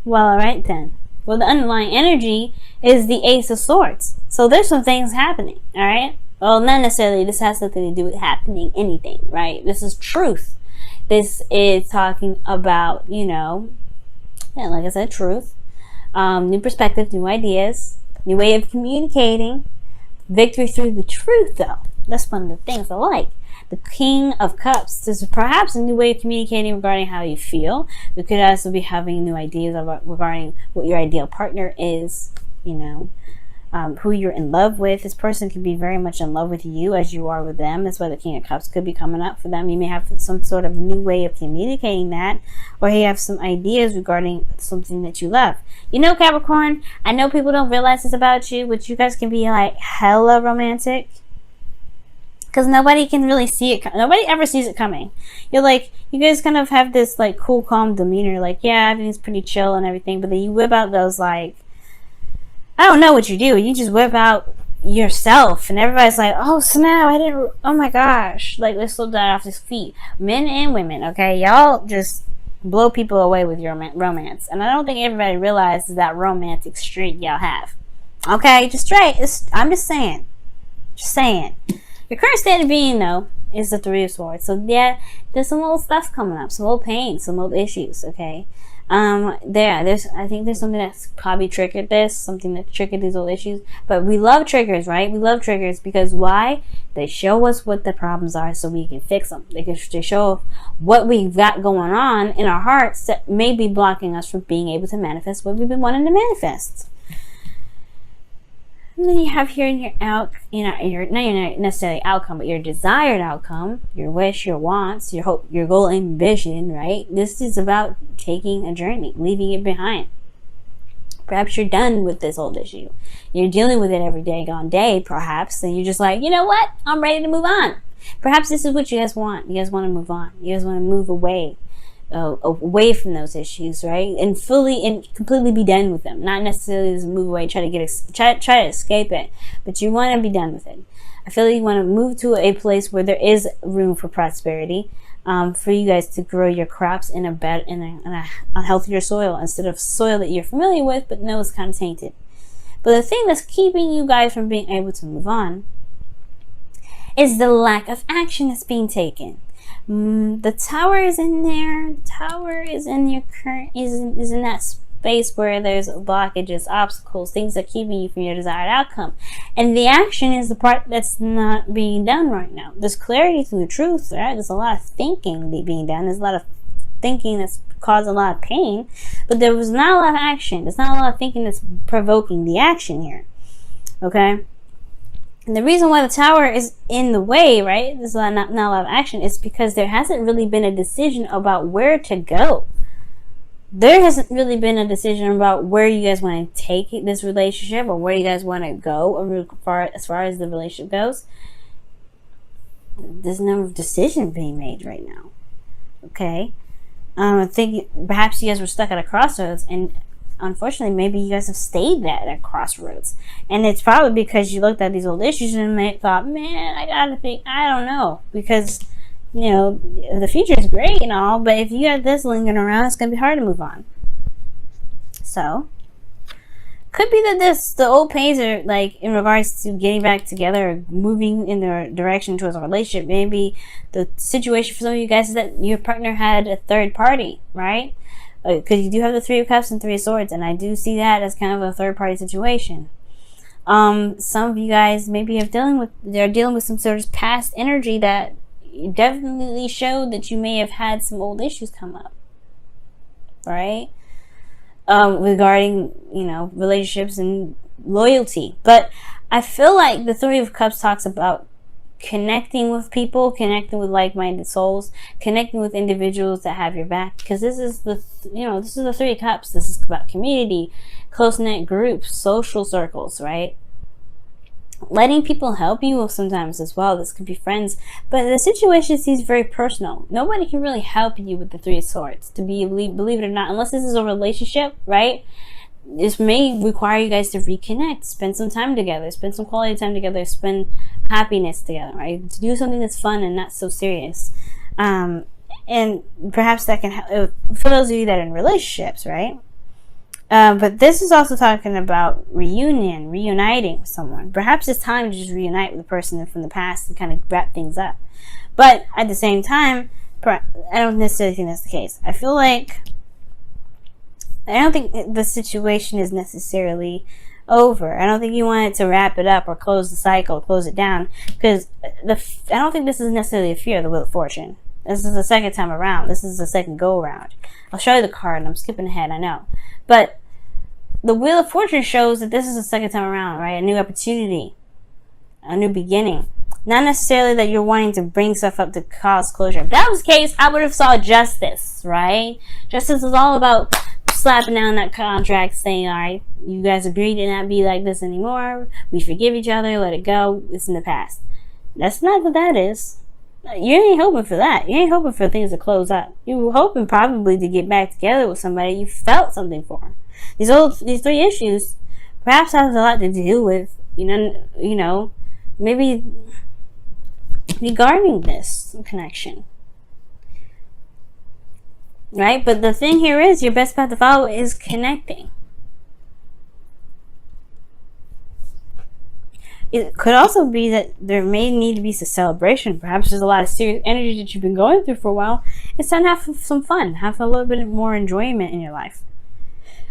Well, alright then. Well, the underlying energy is the Ace of Swords. So there's some things happening, alright? Well, not necessarily this has nothing to do with happening anything, right? This is truth. This is talking about, like I said, truth. New perspective, new ideas, new way of communicating. Victory through the truth, though. That's one of the things I like. The King of Cups. This is perhaps a new way of communicating regarding how you feel. You could also be having new ideas regarding what your ideal partner is, who you're in love with. This person could be very much in love with you as you are with them. That's why the King of Cups could be coming up for them. You may have some sort of new way of communicating that, or you have some ideas regarding something that you love. Capricorn, I know people don't realize this about you, but you guys can be like hella romantic. Because nobody can really see it. Nobody ever sees it coming. You guys kind of have this like cool, calm demeanor. Like, yeah, everything's pretty chill and everything. But then you whip out those like, I don't know what you do. You just whip out yourself. And everybody's like, oh snap, oh my gosh. Like, let's slow that off his feet. Men and women, okay? Y'all just blow people away with your romance. And I don't think everybody realizes that romantic streak y'all have. Okay? I'm just saying. Your current state of being, though, is the Three of Swords. So, yeah, there's some old stuff coming up. Some old pain. Some old issues, okay? I think there's something that's probably triggered this. Something that triggered these old issues. But we love triggers, right? We love triggers because why? They show us what the problems are so we can fix them. They show what we've got going on in our hearts that may be blocking us from being able to manifest what we've been wanting to manifest. And then you have here in your not necessarily outcome, but your desired outcome, your wish, your wants, your hope, your goal and vision, right? This is about taking a journey, leaving it behind. Perhaps you're done with this old issue. You're dealing with it every day, perhaps, and you're just like, you know what? I'm ready to move on. Perhaps this is what you guys want. You guys want to move on. You guys want to move away from those issues, right? And completely be done with them. Not necessarily just move away, try to escape it, but you want to be done with it. I feel like you want to move to a place where there is room for prosperity, for you guys to grow your crops in a healthier soil instead of soil that you're familiar with, but know is kind of tainted. But the thing that's keeping you guys from being able to move on is the lack of action that's being taken. The Tower is in there. The Tower is in your is in that space where there's blockages, obstacles, things that are keeping you from your desired outcome. And the action is the part that's not being done right now. There's clarity through the truth, right? There's a lot of thinking being done. There's a lot of thinking that's caused a lot of pain, but there was not a lot of action. There's not a lot of thinking that's provoking the action here. Okay? And the reason why the Tower is in the way, right, there's not a lot of action, is because there hasn't really been a decision about where to go. There hasn't really been a decision about where you guys want to take this relationship or where you guys want to go as far as the relationship goes. There's no decision being made right now. Okay? I think perhaps you guys were stuck at a crossroads, and unfortunately, maybe you guys have stayed at a crossroads. And it's probably because you looked at these old issues and thought, man, I gotta think, I don't know. Because, the future is great and all, but if you got this lingering around, it's gonna be hard to move on. So, could be that the old pains are, like, in regards to getting back together or moving in the direction towards a relationship. Maybe the situation for some of you guys is that your partner had a third party, right? Because you do have the Three of Cups and Three of Swords, and I do see that as kind of a third-party situation. Some of you guys maybe they're dealing with some sort of past energy that definitely showed that you may have had some old issues come up, right? Regarding, relationships and loyalty. But I feel like the Three of Cups talks about connecting with people, connecting with like-minded souls, connecting with individuals that have your back, because this is the Three of Cups. This is about community, close-knit groups, social circles, right? Letting people help you sometimes as well. This could be friends, but the situation seems very personal. Nobody can really help you with the Three of Swords, believe it or not, unless this is a relationship, right? This may require you guys to reconnect, spend some time together, spend some quality time together, spend happiness together, right? To do something that's fun and not so serious. And perhaps that can help for those of you that are in relationships, right? But this is also talking about reuniting with someone. Perhaps it's time to just reunite with a person from the past to kind of wrap things up. But at the same time, I don't necessarily think that's the case. I don't think the situation is necessarily over. I don't think you want it to wrap it up or close the cycle, close it down, because I don't think this is necessarily a fear of the Wheel of Fortune. This is the second time around. This is the second go around. I'll show you the card, and I'm skipping ahead, I know. But the Wheel of Fortune shows that this is the second time around, right? A new opportunity, a new beginning. Not necessarily that you're wanting to bring stuff up to cause closure. If that was the case, I would have saw justice, right? Justice is all about slapping down that contract, saying, all right, you guys agree to not be like this anymore. We forgive each other. Let it go. It's in the past. That's not what that is. You ain't hoping for that. You ain't hoping for things to close up. You were hoping probably to get back together with somebody you felt something for. These three issues perhaps has a lot to do with, you know, maybe regarding this connection. Right? But the thing here is, your best path to follow is connecting. It could also be that there may need to be some celebration. Perhaps there's a lot of serious energy that you've been going through for a while. It's time to have some fun. Have a little bit more enjoyment in your life.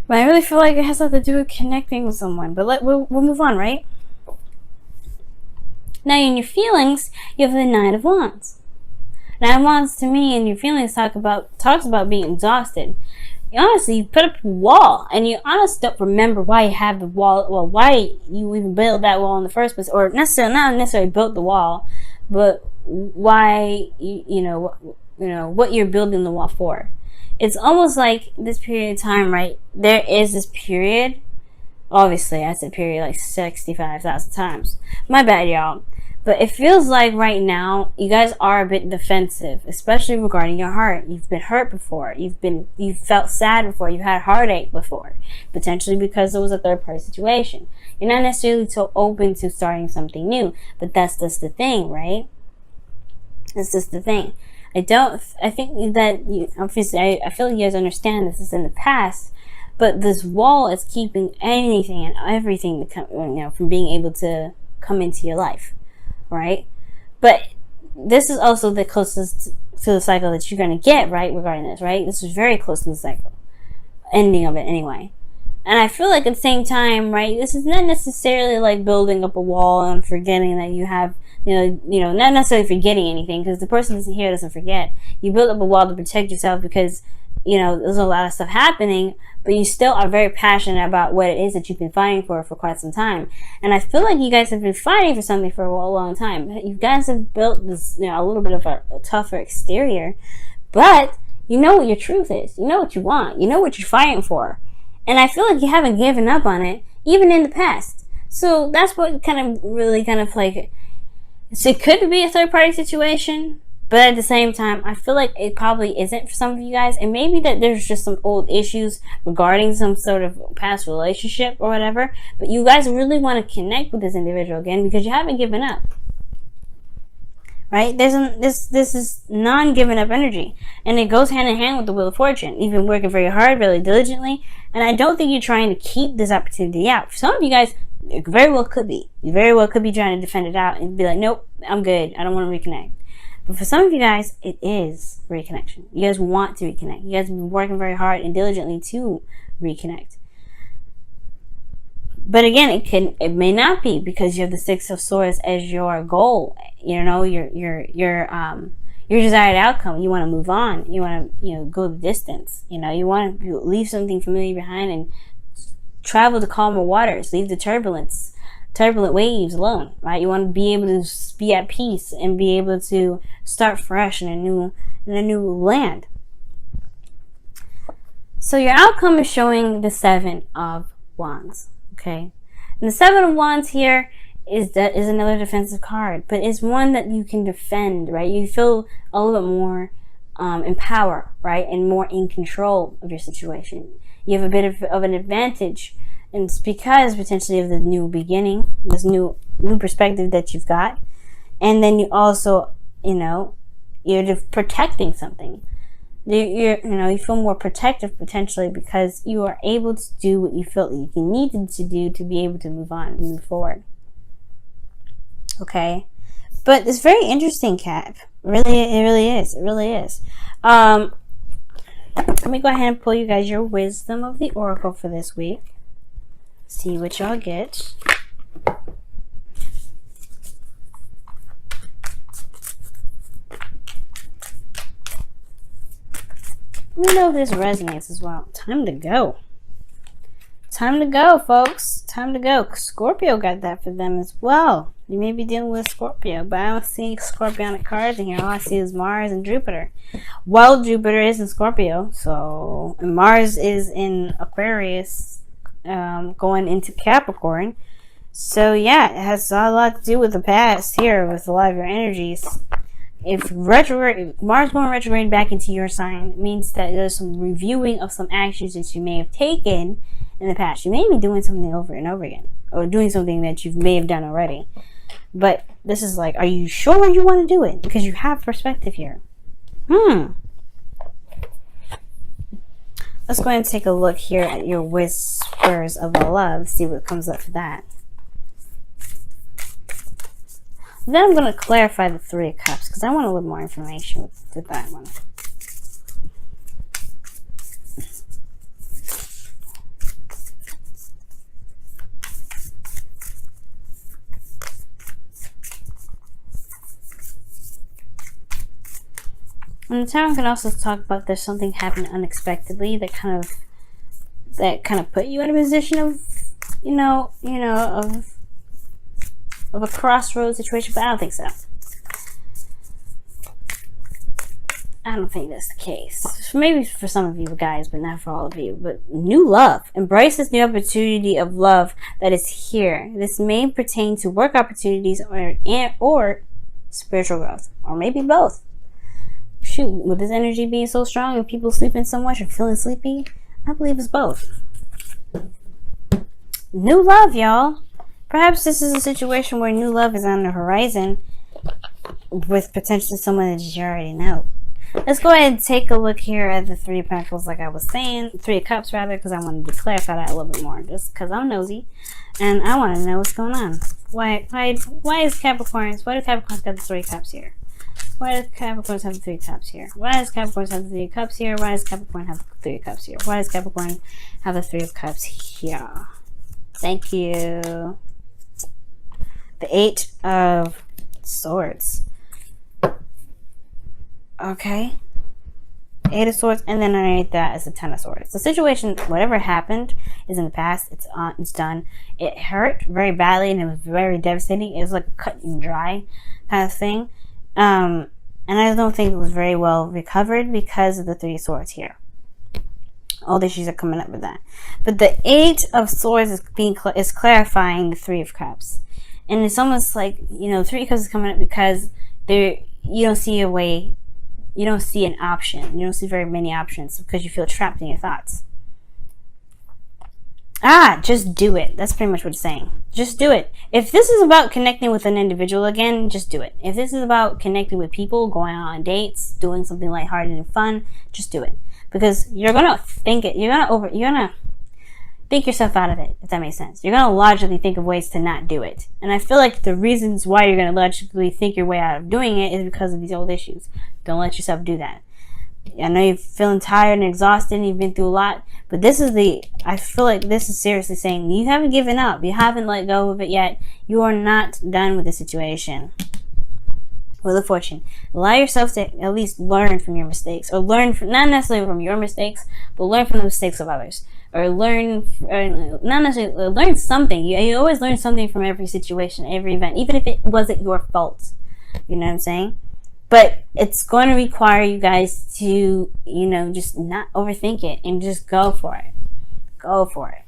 But I really feel like it has something to do with connecting with someone. But we'll move on, right? Now, in your feelings, you have the Nine of Wands. Nine of Wands, to me, in your feelings, talks about being exhausted. Honestly, you put up a wall, and you honestly don't remember why you have the wall. Well, why you even built that wall in the first place, or not necessarily built the wall, but why you know what you're building the wall for. It's almost like this period of time, right? There is this period. Obviously, I said period like 65,000 times. My bad, y'all. But it feels like right now, you guys are a bit defensive, especially regarding your heart. You've been hurt before. You've felt sad before. You've had heartache before. Potentially because it was a third-party situation. You're not necessarily so open to starting something new. But that's just the thing, right? That's just the thing. I think that, obviously, I feel like you guys understand this is in the past. But this wall is keeping anything and everything to come, from being able to come into your life. Right? But this is also the closest to the cycle that you're going to get, right? Regarding this, right? This is very close to the cycle. Ending of it, anyway. And I feel like at the same time, right? This is not necessarily like building up a wall and forgetting that you have, not necessarily forgetting anything, because the person that's here doesn't forget. You build up a wall to protect yourself because, there's a lot of stuff happening, but you still are very passionate about what it is that you've been fighting for quite some time. And I feel like you guys have been fighting for something for a long time. You guys have built this, a little bit of a tougher exterior, but you know what your truth is. You know what you want. You know what you're fighting for. And I feel like you haven't given up on it, even in the past. So that's what really like, so it could be a third-party situation, but at the same time, I feel like it probably isn't for some of you guys. And maybe that there's just some old issues regarding some sort of past relationship or whatever. But you guys really want to connect with this individual again because you haven't given up. Right? This is non-giving up energy. And it goes hand in hand with the Wheel of Fortune. You've been working very hard, really diligently. And I don't think you're trying to keep this opportunity out. For some of you guys, it very well could be. You very well could be trying to defend it out and be like, nope, I'm good. I don't want to reconnect. But for some of you guys, it is reconnection. You guys want to reconnect. You guys have been working very hard and diligently to reconnect. But again, it may not be because you have the Six of Swords as your goal. Your desired outcome. You want to move on. You want to go the distance. You want to leave something familiar behind and travel to calmer waters. Leave the turbulent waves alone, right? You want to be able to be at peace and be able to start fresh in a new land. So your outcome is showing the Seven of Wands, okay? And the Seven of Wands here is another defensive card, but it's one that you can defend, right? You feel a little bit more in power, right? And more in control of your situation. You have a bit of an advantage. And it's because potentially of the new beginning, this new perspective that you've got. And then you also, you're protecting something. You feel more protective potentially because you are able to do what you felt you needed to do to be able to move on, to move forward. Okay, but it's very interesting, Cap. Really, it really is. It really is. Let me go ahead and pull you guys your wisdom of the oracle for this week. See what y'all get. Let me know if this resonates as well. Time to go. Time to go, folks. Time to go. Scorpio got that for them as well. You may be dealing with Scorpio, but I don't see Scorpionic cards in here. All I see is Mars and Jupiter. Well, Jupiter is in Scorpio, so and Mars is in Aquarius, going into Capricorn. So yeah, it has a lot to do with the past here with a lot of your energies. If Mars going retrograde back into your sign, it means that there's some reviewing of some actions that you may have taken in the past. You may be doing something over and over again, or doing something that you may have done already. But this is like, are you sure you want to do it? Because you have perspective here. Let's go ahead and take a look here at your whispers of love. See what comes up for that. Then I'm going to clarify the Three of Cups because I want a little more information with that one. And the tarot can also talk about there's something happening unexpectedly that kind of put you in a position of, of a crossroads situation, but I don't think so. I don't think that's the case. Maybe for some of you guys, but not for all of you. But new love. Embrace this new opportunity of love that is here. This may pertain to work opportunities or spiritual growth, or maybe both. Shoot, with this energy being so strong and people sleeping so much and feeling sleepy, I believe it's both. New love, y'all. Perhaps this is a situation where new love is on the horizon with potentially someone that you already know. Let's go ahead and take a look here at the Three of Pentacles, like I was saying. Three of Cups, rather, because I wanted to clarify that a little bit more. Just because I'm nosy and I want to know what's going on. Why is Capricorns? Why do Capricorns got the Three of Cups here? Why does Capricorns have the Three of Cups here? Why does Capricorns have the Three of Cups here? Why does Capricorn have the Three of Cups here? Why does Capricorn have the Three of Cups here? Thank you. The Eight of Swords. Okay. Eight of Swords, and then underneath that is the Ten of Swords. The situation, whatever happened, is in the past. It's done. It hurt very badly, and it was very devastating. It was like cut and dry kind of thing. And I don't think it was very well recovered because of the Three of Swords here. All the issues are coming up with that. But the Eight of Swords is clarifying the Three of Cups. And it's almost like, Three of Cups is coming up because you don't see a way, you don't see an option. You don't see very many options because you feel trapped in your thoughts. Just do it. That's pretty much what it's saying. Just do it. If this is about connecting with an individual again, just do it. If this is about connecting with people, going out on dates, doing something lighthearted and fun, just do it. Because you're gonna think it. You're gonna think yourself out of it, if that makes sense. You're gonna logically think of ways to not do it. And I feel like the reasons why you're gonna logically think your way out of doing it is because of these old issues. Don't let yourself do that. I know you're feeling tired and exhausted and you've been through a lot, but I feel like this is seriously saying you haven't given up. You haven't let go of it yet. You are not done with the situation. Wheel of Fortune. Allow yourself to at least learn from your mistakes, or not necessarily from your mistakes, but learn from the mistakes of others. Or learn something. You always learn something from every situation, every event, even if it wasn't your fault. You know what I'm saying? But it's going to require you guys to, just not overthink it and just go for it. Go for it.